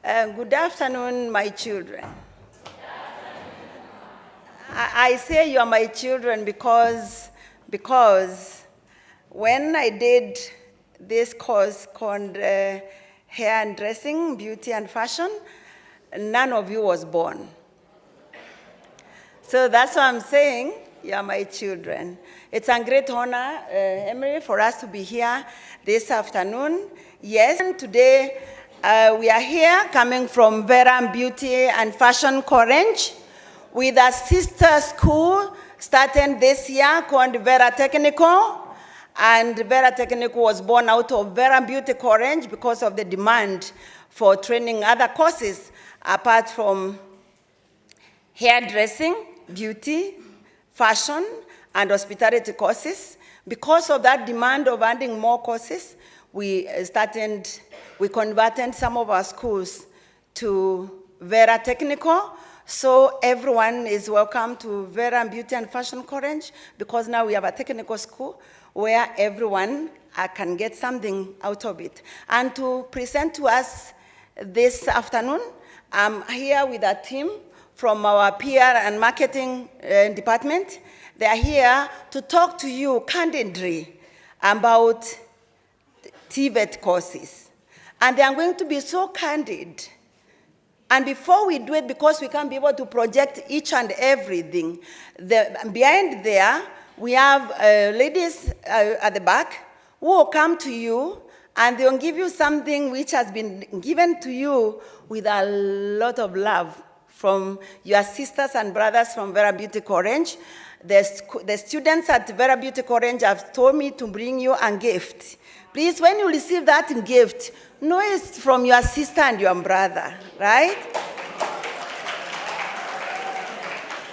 Good afternoon, my children. I say you are my children because when I did this course called hair and dressing, beauty and fashion, none of you was born. So that's why I'm saying you are my children. It's a great honor, Emily, for us to be here this afternoon. Yes, and today we are here coming from Vera Beauty and Fashion Ranch with a sister school starting this year called Vera Technical. And Vera Technical was born out of Vera Beauty Ranch because of the demand for training other courses apart from hairdressing, beauty, fashion, and hospitality courses. Because of that demand of adding more courses, we converted some of our schools to Vera Technical. So everyone is welcome to Vera Beauty and Fashion Ranch because now we have a technical school where everyone can get something out of it. And to present to us this afternoon, I'm here with a team from our PR and marketing department. They are here to talk to you candidly about TVET courses. And they are going to be so candid. And before we do it, because we can't be able to project each and everything, behind there, we have ladies at the back who will come to you and they'll give you something which has been given to you with a lot of love from your sisters and brothers from Vera Beauty Ranch. The students at Vera Beauty Ranch have told me to bring you a gift. Please, when you receive that gift, know it's from your sister and your brother, right?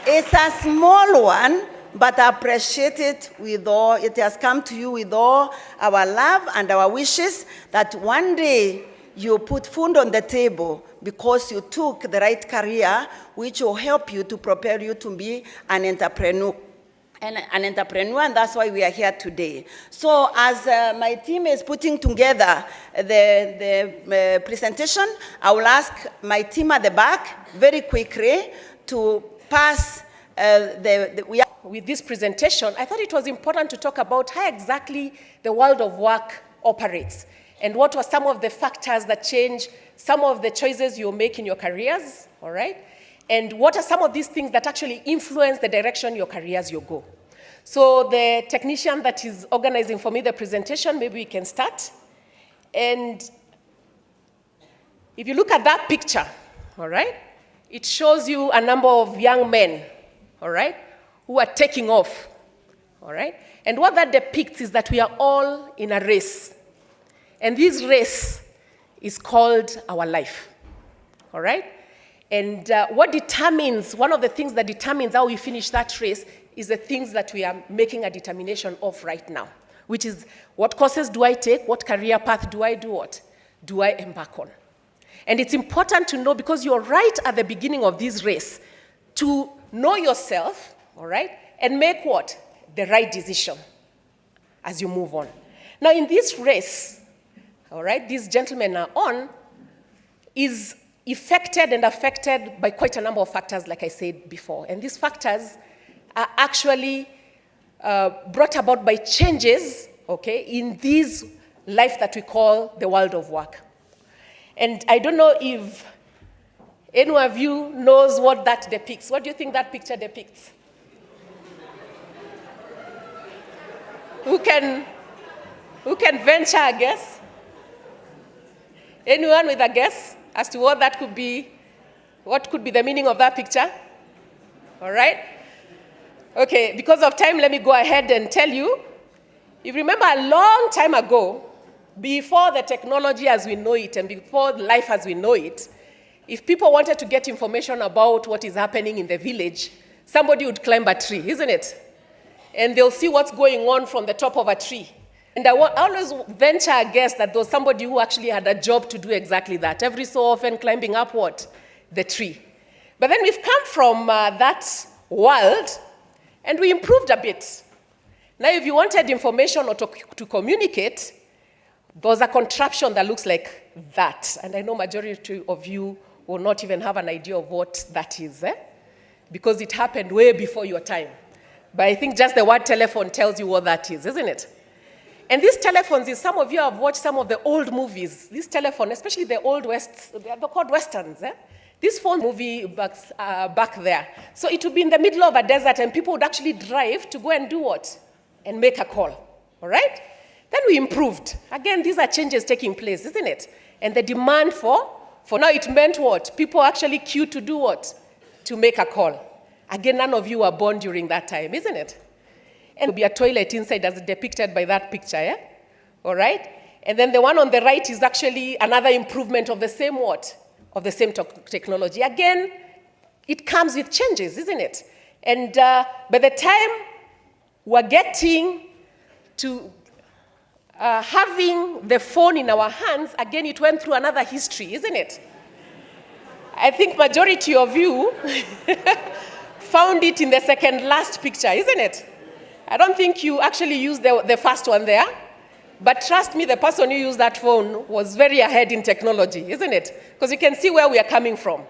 It's a small one, but I appreciate it with all. It has come to you with all our love and our wishes that one day you put food on the table because you took the right career, which will help you to prepare you to be an entrepreneur. And that's why we are here today. So as my team is putting together the presentation, I will ask my team at the back very quickly to pass With this presentation, I thought it was important to talk about how exactly the world of work operates and what were some of the factors that change some of the choices you make in your careers, all right? And what are some of these things that actually influence the direction your careers you go? So the technician that is organizing for me the presentation, maybe we can start. And if you look at that picture, all right, it shows you a number of young men, all right, who are taking off, all right? And what that depicts is that we are all in a race. And this race is called our life, all right? And one of the things that determines how we finish that race is the things that we are making a determination of right now, which is what courses do I take, what career path do I embark on? And it's important to know, because you're right at the beginning of this race, to know yourself, all right, and make what? The right decision as you move on. Now in this race, all right, these gentlemen are on, is affected by quite a number of factors, like I said before. And these factors are actually brought about by changes, okay, in this life that we call the world of work. And I don't know if any of you knows what that depicts. What do you think that picture depicts? Who can venture a guess? Anyone with a guess as to what that could be? What could be the meaning of that picture? All right? Okay, because of time, let me go ahead and tell you. If you remember a long time ago, before the technology as we know it and before life as we know it, if people wanted to get information about what is happening in the village, somebody would climb a tree, isn't it? And they'll see what's going on from the top of a tree. And I always venture a guess that there was somebody who actually had a job to do exactly that, every so often climbing up what? The tree. But then we've come from that world, and we improved a bit. Now, if you wanted information or to communicate, there was a contraption that looks like that. And I know majority of you will not even have an idea of what that is, because it happened way before your time. But I think just the word telephone tells you what that is, isn't it? And these telephones, some of you have watched some of the old movies. This telephone, especially the old West, they're called Westerns. This phone movie back there. So it would be in the middle of a desert, and people would actually drive to go and do what? And make a call, all right? Then we improved. Again, these are changes taking place, isn't it? And the demand for now it meant what? People actually queued to do what? To make a call. Again, none of you were born during that time, isn't it? And there'll be a toilet inside as depicted by that picture, yeah? All right? And then the one on the right is actually another improvement of the same what? Of the same technology. Again, it comes with changes, isn't it? And by the time we're getting to having the phone in our hands, again, it went through another history, isn't it? I think majority of you found it in the second last picture, isn't it? I don't think you actually used the first one there, but trust me, the person who used that phone was very ahead in technology, isn't it? Because you can see where we are coming from.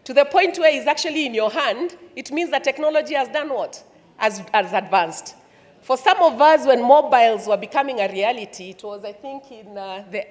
To the point where it's actually in your hand, it means that technology has done what? Has advanced. For some of us, when mobiles were becoming a reality, it was, I think, in the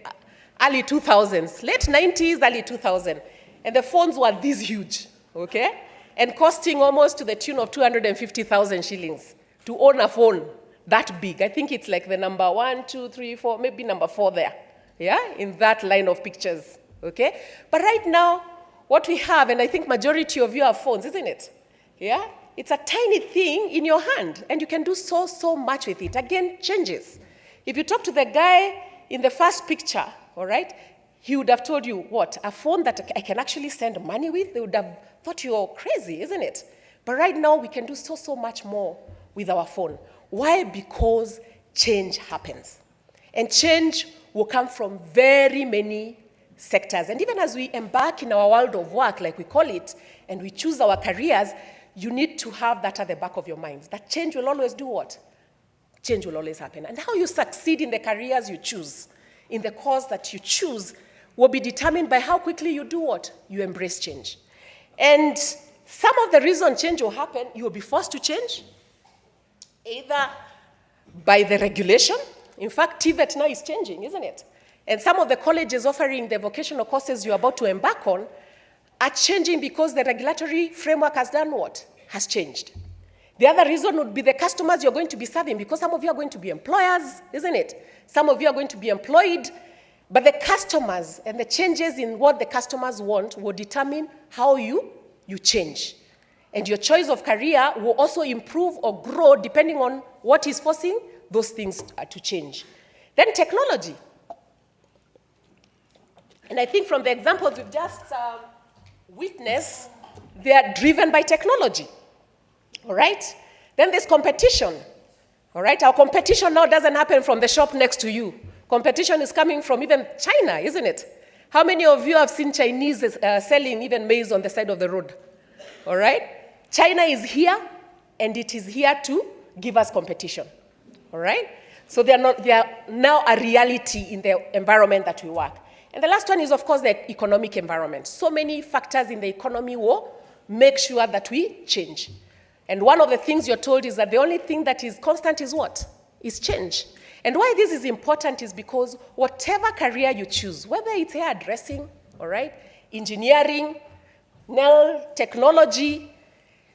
early 2000s, late 90s, early 2000s. And the phones were this huge, okay? And costing almost to the tune of 250,000 shillings to own a phone that big. I think it's like the number 1, 2, 3, 4, maybe number 4 there, yeah? In that line of pictures, okay? But right now, what we have, and I think majority of you have phones, isn't it? Yeah? It's a tiny thing in your hand, and you can do so much with it. Again, changes. If you talk to the guy in the first picture, all right, he would have told you, what, a phone that I can actually send money with? They would have thought you're crazy, isn't it? But right now, we can do so much more with our phone. Why? Because change happens. And change will come from very many sectors. And even as we embark in our world of work, like we call it, and we choose our careers, you need to have that at the back of your minds. That change will always do what? Change will always happen. And how you succeed in the careers you choose, in the course that you choose, will be determined by how quickly you do what? You embrace change. And some of the reason change will happen, you will be forced to change, either by the regulation. In fact, TVET now is changing, isn't it? And some of the colleges offering the vocational courses you're about to embark on are changing because the regulatory framework has done what? Has changed. The other reason would be the customers you're going to be serving, because some of you are going to be employers, isn't it? Some of you are going to be employed, but the customers and the changes in what the customers want will determine how you change. And your choice of career will also improve or grow depending on what is forcing those things to change. Then technology. And I think from the examples we've just witnessed, they are driven by technology, all right? Then there's competition, all right? Our competition now doesn't happen from the shop next to you. Competition is coming from even China, isn't it? How many of you have seen Chinese selling even maize on the side of the road? All right? China is here, and it is here to give us competition. All right? So they are now a reality in the environment that we work. And the last one is, of course, the economic environment. So many factors in the economy will make sure that we change. And one of the things you're told is that the only thing that is constant is what? Is change. And why this is important is because whatever career you choose, whether it's hairdressing, all right, engineering, nail technology,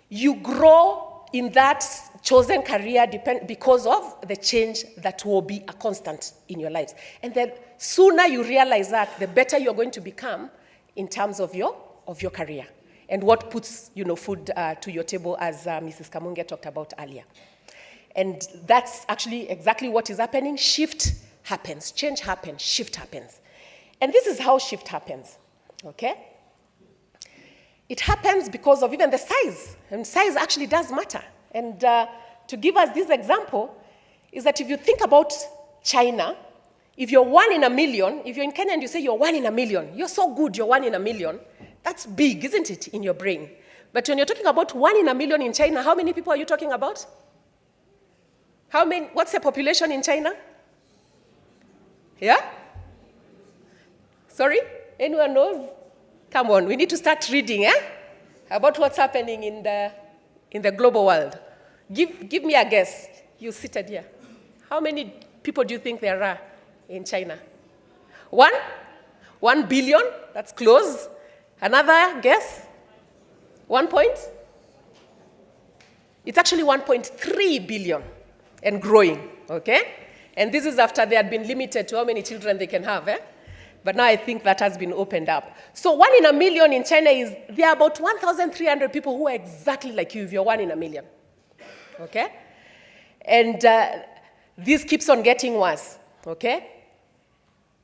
you grow in that chosen career because of the change that will be a constant in your lives. And the sooner you realize that, the better you're going to become in terms of your career and what puts food to your table, as Mrs. Kamunge talked about earlier. And that's actually exactly what is happening. Shift happens, change happens, shift happens. And this is how shift happens, okay? It happens because of even the size, and size actually does matter. And to give us this example is that if you think about China, if you're 1 in a million, if you're in Kenya and you say you're 1 in a million, you're so good, you're 1 in a million, that's big, isn't it, in your brain? But when you're talking about 1 in a million in China, how many people are you talking about? What's the population in China? Yeah? So Sorry? Anyone knows? Come on, we need to start reading, about what's happening in the global world. Give me a guess. You seated here. How many people do you think there are in China? 1? 1 billion? That's close. Another guess? 1 point? It's actually 1.3 billion and growing, okay? And this is after they had been limited to how many children they can have, But now I think that has been opened up. So 1 in a million in China there are about 1,300 people who are exactly like you if you're 1 in a million, okay? And this keeps on getting worse, okay?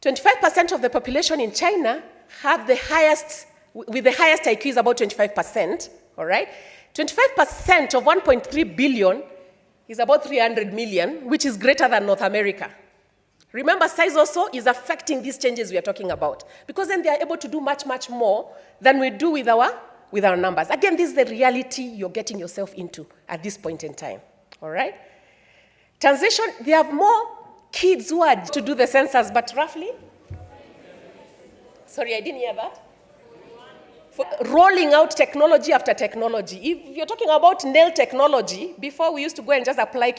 25% of the population in China have the highest IQ is about 25%, all right? 25% of 1.3 billion is about 300 million, which is greater than North America. Remember, size also is affecting these changes we are talking about, because then they are able to do much, much more than we do with our numbers. Again, this is the reality you're getting yourself into at this point in time, all right? Transition, they have more kids who are to do the census, but roughly? Sorry, I didn't hear that. For rolling out technology after technology. If you're talking about nail technology, before we used to go and just apply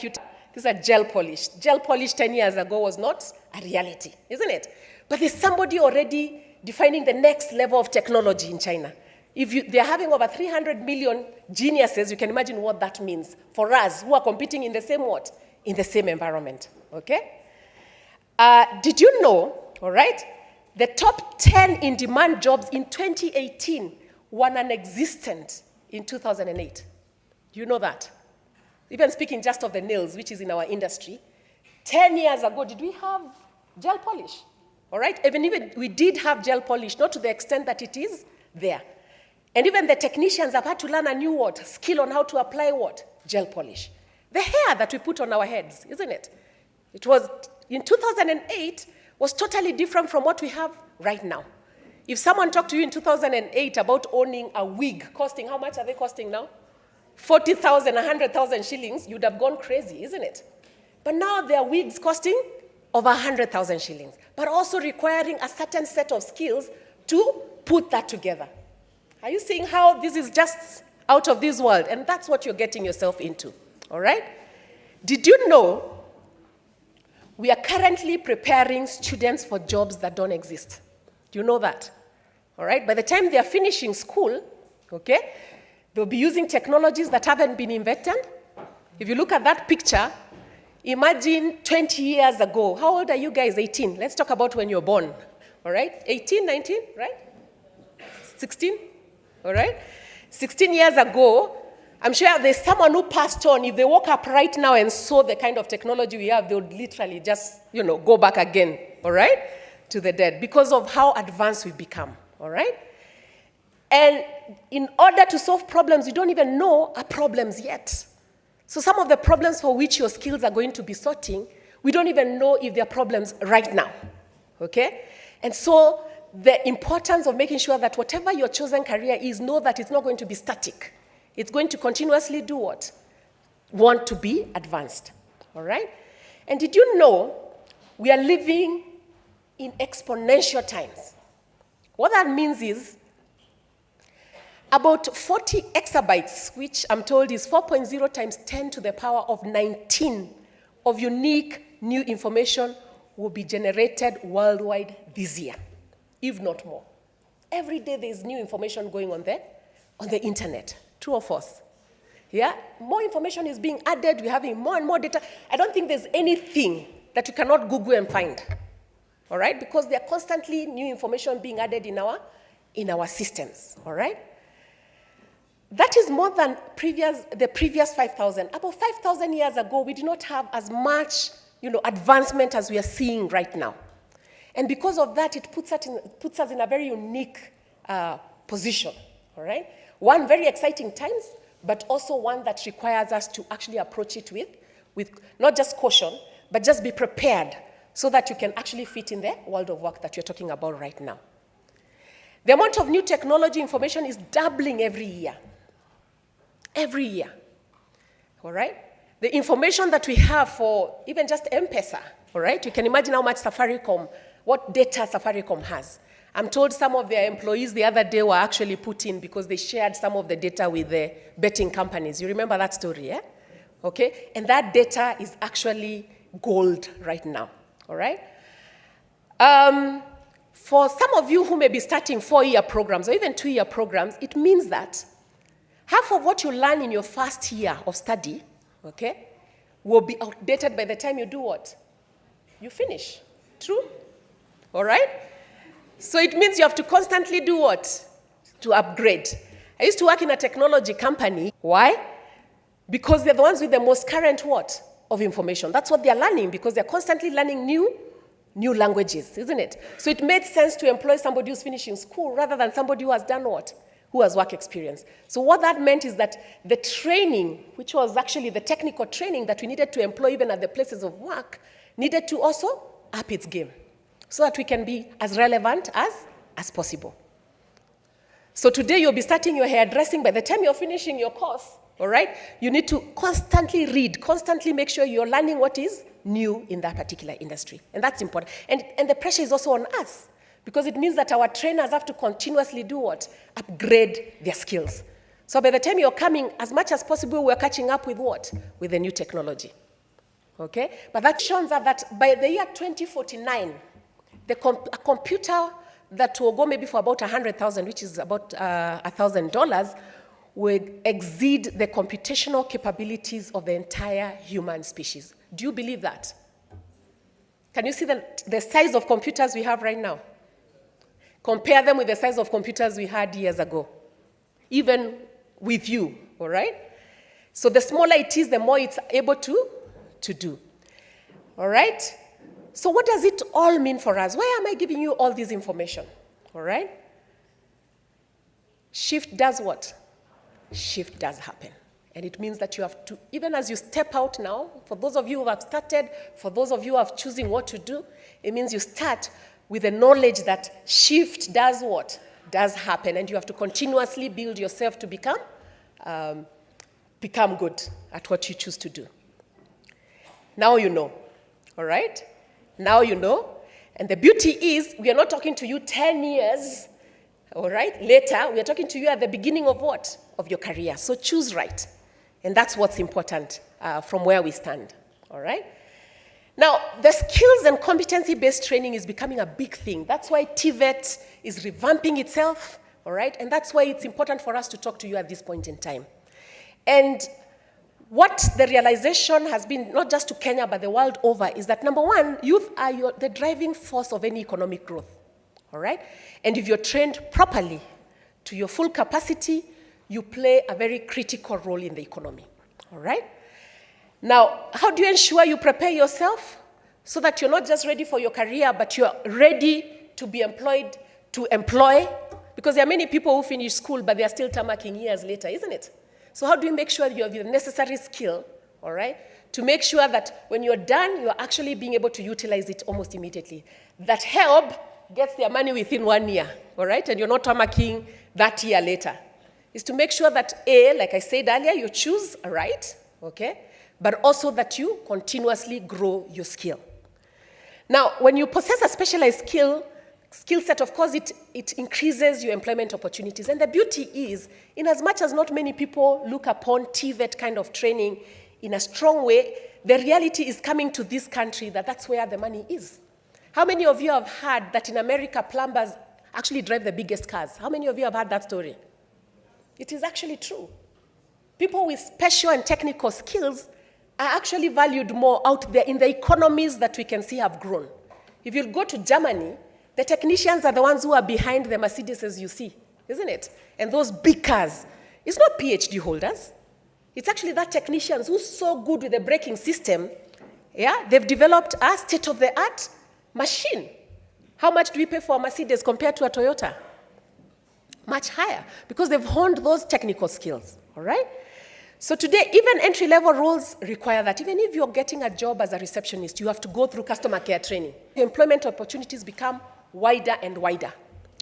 these are gel polish. Gel polish 10 years ago was not a reality, isn't it? But there's somebody already defining the next level of technology in China. If they're having over 300 million geniuses, you can imagine what that means for us who are competing in the same what? In the same environment, okay? Did you know, all right, the top 10 in-demand jobs in 2018 were non-existent in 2008. Do you know that? Even speaking just of the nails, which is in our industry, 10 years ago, did we have gel polish? All right? Even we did have gel polish, not to the extent that it is there. And even the technicians have had to learn a new what? Skill on how to apply what? Gel polish. The hair that we put on our heads, isn't it? It was, in 2008, was totally different from what we have right now. If someone talked to you in 2008 about owning a wig costing, how much are they costing now? 40,000, 100,000 shillings, you'd have gone crazy, isn't it? But now there are wigs costing over 100,000 shillings, but also requiring a certain set of skills to put that together. Are you seeing how this is just out of this world? And that's what you're getting yourself into, all right? Did you know we are currently preparing students for jobs that don't exist? Do you know that? All right? By the time they are finishing school, okay, they'll be using technologies that haven't been invented. If you look at that picture, imagine 20 years ago. How old are you guys? 18. Let's talk about when you're born. All right? 18, 19, right? 16? All right? 16 years ago, I'm sure there's someone who passed on. If they woke up right now and saw the kind of technology we have, they would literally just, go back again, all right, to the dead because of how advanced we've become, all right? And in order to solve problems you don't even know are problems yet. So some of the problems for which your skills are going to be sorting, we don't even know if they're problems right now, okay? And so the importance of making sure that whatever your chosen career is, know that it's not going to be static. It's going to continuously do what? Want to be advanced, all right? And did you know we are living in exponential times? What that means is about 40 exabytes, which I'm told is 4.0 times 10 to the power of 19 of unique new information will be generated worldwide this year, if not more. Every day there's new information going on there, on the internet. True or false? Yeah? More information is being added. We're having more and more data. I don't think there's anything that you cannot Google and find. All right? Because there are constantly new information being added in our systems. All right? That is more than the previous 5,000. About 5,000 years ago, we did not have as much advancement as we are seeing right now. And because of that, it puts us in a very unique position. All right? One, very exciting times, but also one that requires us to actually approach it with not just caution, but just be prepared so that you can actually fit in the world of work that you're talking about right now. The amount of new technology information is doubling every year. Every year. All right? The information that we have for even just M-Pesa, all right? You can imagine how much what data Safaricom has. I'm told some of their employees the other day were actually put in because they shared some of the data with the betting companies. You remember that story, yeah? Okay, and that data is actually gold right now, all right? For some of you who may be starting 4-year programs or even 2-year programs, it means that half of what you learn in your first year of study, okay, will be outdated by the time you do what? You finish. True? All right? So it means you have to constantly do what? To upgrade. I used to work in a technology company. Why? Because they're the ones with the most current what? Of information. That's what they're learning, because they're constantly learning new languages, isn't it? So it made sense to employ somebody who's finishing school rather than somebody who has done what? Who has work experience. So what that meant is that the training, which was actually the technical training that we needed to employ even at the places of work, needed to also up its game so that we can be as relevant as possible. So today you'll be starting your hairdressing. By the time you're finishing your course, all right, you need to constantly read, constantly make sure you're learning what is new in that particular industry. And that's important. And the pressure is also on us, because it means that our trainers have to continuously do what? Upgrade their skills. So by the time you're coming, as much as possible, we're catching up with what? With the new technology. Okay? But that shows that by the year 2049, a computer that will go maybe for about 100,000, which is about $1,000, will exceed the computational capabilities of the entire human species. Do you believe that? Can you see the size of computers we have right now? Compare them with the size of computers we had years ago, even with you, all right? So the smaller it is, the more it's able to do, all right? So what does it all mean for us? Why am I giving you all this information, all right? Shift does what? Shift does happen. And it means that you have to, even as you step out now, for those of you who have started, for those of you who are choosing what to do, it means you start with the knowledge that shift does what? Does happen. And you have to continuously build yourself to become good at what you choose to do. Now you know, all right? Now you know. And the beauty is, we are not talking to you 10 years, all right, later. We are talking to you at the beginning of what? Of your career. So choose right. And that's what's important from where we stand, all right? Now, the skills and competency-based training is becoming a big thing. That's why TVET is revamping itself, all right? And that's why it's important for us to talk to you at this point in time. And what the realization has been, not just to Kenya, but the world over, is that, number one, youth are the driving force of any economic growth, all right? And if you're trained properly to your full capacity, you play a very critical role in the economy, all right? Now, how do you ensure you prepare yourself so that you're not just ready for your career, but you're ready to be employed, to employ? Because there are many people who finish school, but they're still tamarking years later, isn't it? So how do you make sure you have the necessary skill, all right, to make sure that when you're done, you're actually being able to utilize it almost immediately? That help gets their money within 1 year, all right, and you're not tamarking that year later. Is to make sure that, A, like I said earlier, you choose right, okay, but also that you continuously grow your skill. Now, when you possess a specialized skill set, of course, it increases your employment opportunities. And the beauty is, in as much as not many people look upon TVET kind of training in a strong way, the reality is coming to this country that that's where the money is. How many of you have heard that in America, plumbers actually drive the biggest cars? How many of you have heard that story? It is actually true. People with special and technical skills are actually valued more out there in the economies that we can see have grown. If you go to Germany, the technicians are the ones who are behind the Mercedes you see, isn't it? And those big cars. It's not PhD holders. It's actually that technicians who's so good with the braking system, yeah? They've developed a state-of-the-art machine. How much do we pay for a Mercedes compared to a Toyota? Much higher, because they've honed those technical skills, all right? So today, even entry-level roles require that. Even if you're getting a job as a receptionist, you have to go through customer care training. The employment opportunities become wider and wider,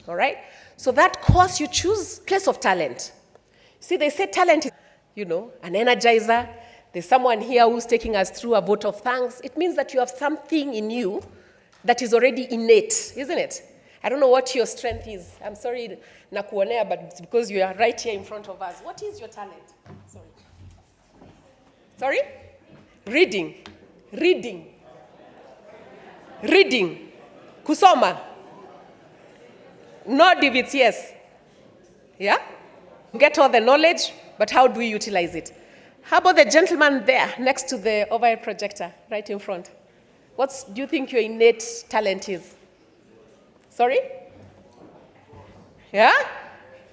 all right? So that course you choose, place of talent. See, they say talent is, an energizer. There's someone here who's taking us through a vote of thanks. It means that you have something in you that is already innate, isn't it? I don't know what your strength is. I'm sorry, nakuonea, but it's because you are right here in front of us. What is your talent? Sorry? Reading. Reading. Reading. Kusoma. Nod if it's yes. Yeah? Get all the knowledge, but how do we utilize it? How about the gentleman there next to the overhead projector, right in front? What do you think your innate talent is? Sorry? Yeah?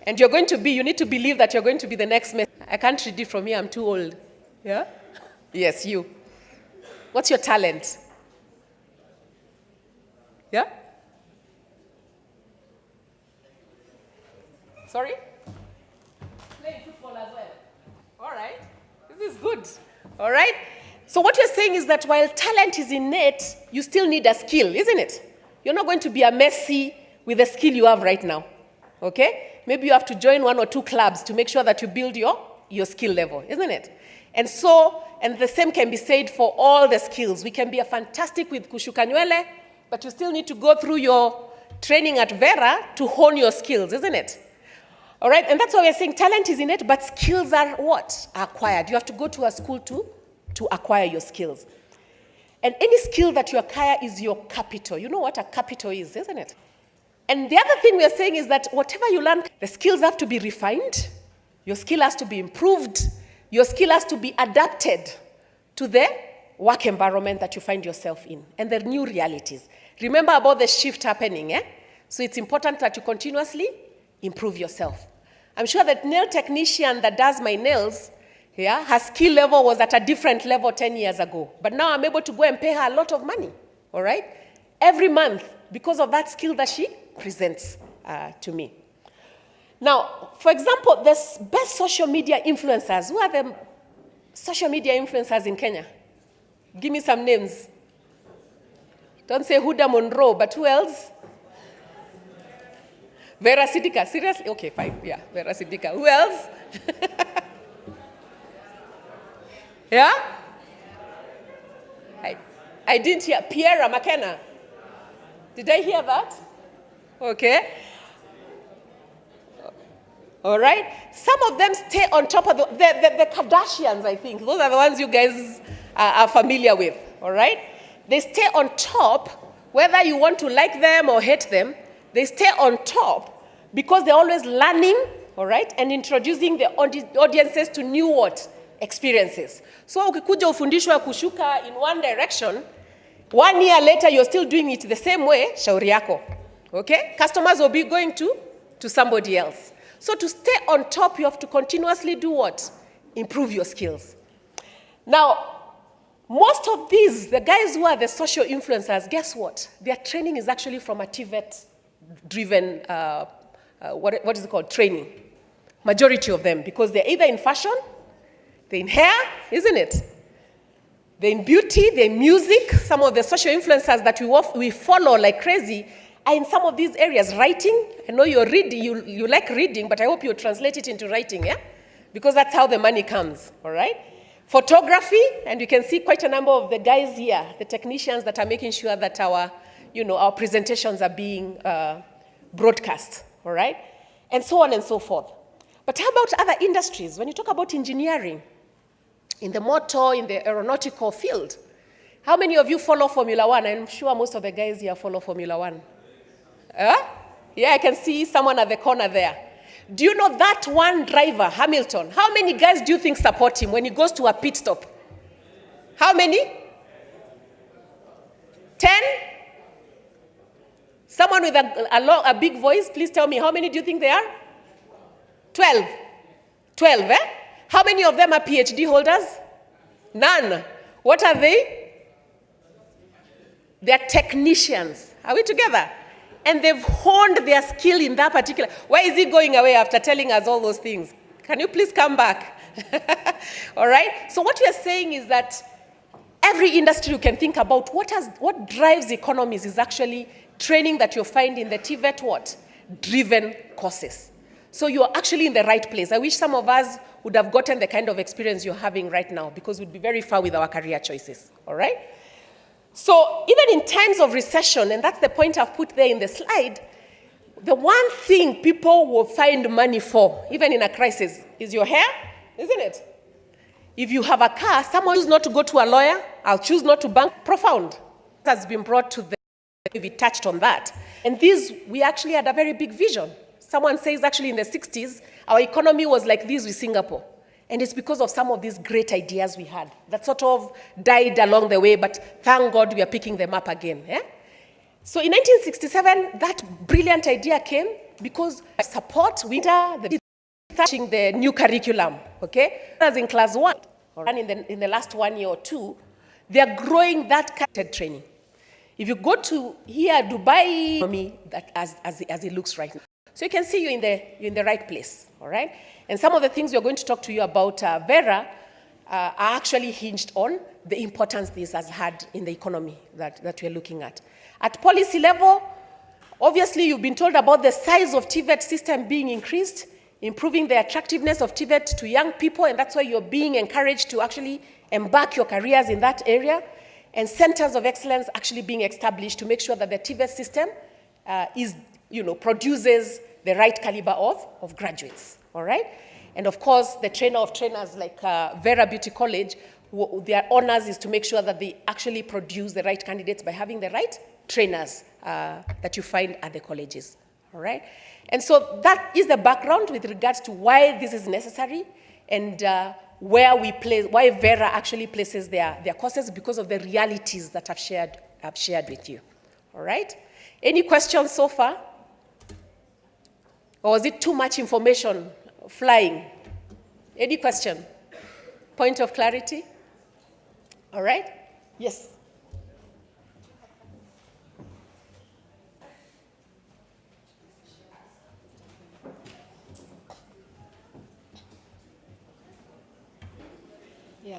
And you're going to be, you need to believe that you're going to be the next Messi. I can't read it from here, I'm too old. Yeah? Yes, you. What's your talent? Yeah? Sorry? Playing football as well. All right. This is good. All right? So what you're saying is that while talent is innate, you still need a skill, isn't it? You're not going to be a Messi with the skill you have right now. Okay? Maybe you have to join 1 or 2 clubs to make sure that you build your skill level, isn't it? And so, and the same can be said for all the skills. We can be a fantastic with kushuka nywele, but you still need to go through your training at Vera to hone your skills, isn't it? All right, and that's why we're saying talent is innate, but skills are what? Are acquired. You have to go to a school to acquire your skills. And any skill that you acquire is your capital. You know what a capital is, isn't it? And the other thing we are saying is that whatever you learn, the skills have to be refined, your skill has to be improved, your skill has to be adapted to the work environment that you find yourself in and the new realities. Remember about the shift happening, eh? So it's important that you continuously improve yourself. I'm sure that nail technician that does my nails, yeah, her skill level was at a different level 10 years ago. But now I'm able to go and pay her a lot of money, all right? Every month because of that skill that she presents to me. Now, for example, the best social media influencers. Who are the social media influencers in Kenya? Give me some names. Don't say Huda Monroe, but who else? Vera Sidika. Seriously? Okay, fine. Yeah, Vera Sidika. Who else? Yeah? I didn't hear. Pierre McKenna. Did I hear that? Okay. All right. Some of them stay on top of the Kardashians, I think. Those are the ones you guys are familiar with. All right. They stay on top, whether you want to like them or hate them. They stay on top because they're always learning, all right, and introducing the audiences to new what? Experiences. So ukikuja ufundishwa kushuka in one direction, 1 year later you're still doing it the same way, shauri yako. Okay? Customers will be going to somebody else. So to stay on top, you have to continuously do what? Improve your skills. Now, most of these, the guys who are the social influencers, guess what? Their training is actually from a TVET-driven, what is it called? Training. Majority of them, because they're either in fashion, they're in hair, isn't it? They're in beauty, they're in music. Some of the social influencers that we follow like crazy are in some of these areas. Writing, I know you're reading, you like reading, but I hope you translate it into writing, yeah? Because that's how the money comes, all right? Photography, and you can see quite a number of the guys here, the technicians that are making sure that our presentations are being broadcast, all right? And so on and so forth. But how about other industries? When you talk about engineering, in the motor, in the aeronautical field, how many of you follow Formula One? I'm sure most of the guys here follow Formula One. Yeah, I can see someone at the corner there. Do you know that one driver, Hamilton, how many guys do you think support him when he goes to a pit stop? How many? 10? Someone with a big voice, please tell me, how many do you think they are? 12. 12, eh? How many of them are PhD holders? None. What are they? They're technicians. Are we together? And they've honed their skill in that particular. Why is he going away after telling us all those things? Can you please come back? All right? So what we are saying is that every industry you can think about, what drives economies is actually training that you'll find in the TVET what? Driven courses. So you're actually in the right place. I wish some of us would have gotten the kind of experience you're having right now, because we'd be very far with our career choices. All right? So even in times of recession, and that's the point I've put there in the slide, The one thing people will find money for, even in a crisis, is your hair, isn't it? If you have a car, someone chooses not to go to a lawyer, I'll choose not to bank. Profound. Has been brought to the, we touched on that. And this, we actually had a very big vision. Someone says actually in the 60s, our economy was like this with Singapore. And it's because of some of these great ideas we had that sort of died along the way, but thank God we are picking them up again. Eh? So in 1967, that brilliant idea came because support winter, the touching the new curriculum, okay? As in class 1, and in the last 1 year or 2, they are growing that kind of training. If you go to here, Dubai, that as it looks right now. So you can see you're in the right place, all right? And some of the things we're going to talk to you about Vera are actually hinged on the importance this has had in the economy that we're looking at. At policy level, obviously you've been told about the size of TVET system being increased, improving the attractiveness of TVET to young people, and that's why you're being encouraged to actually embark your careers in that area, and centers of excellence actually being established to make sure that the TVET system produces the right caliber of graduates, all right? And of course, the trainer of trainers like Vera Beauty College, their honors is to make sure that they actually produce the right candidates by having the right trainers that you find at the colleges, all right? And so that is the background with regards to why this is necessary and why Vera actually places their courses because of the realities that I've shared with you, all right? Any questions so far? Or is it too much information flying? Any question? Point of clarity? All right? Yes. Yeah.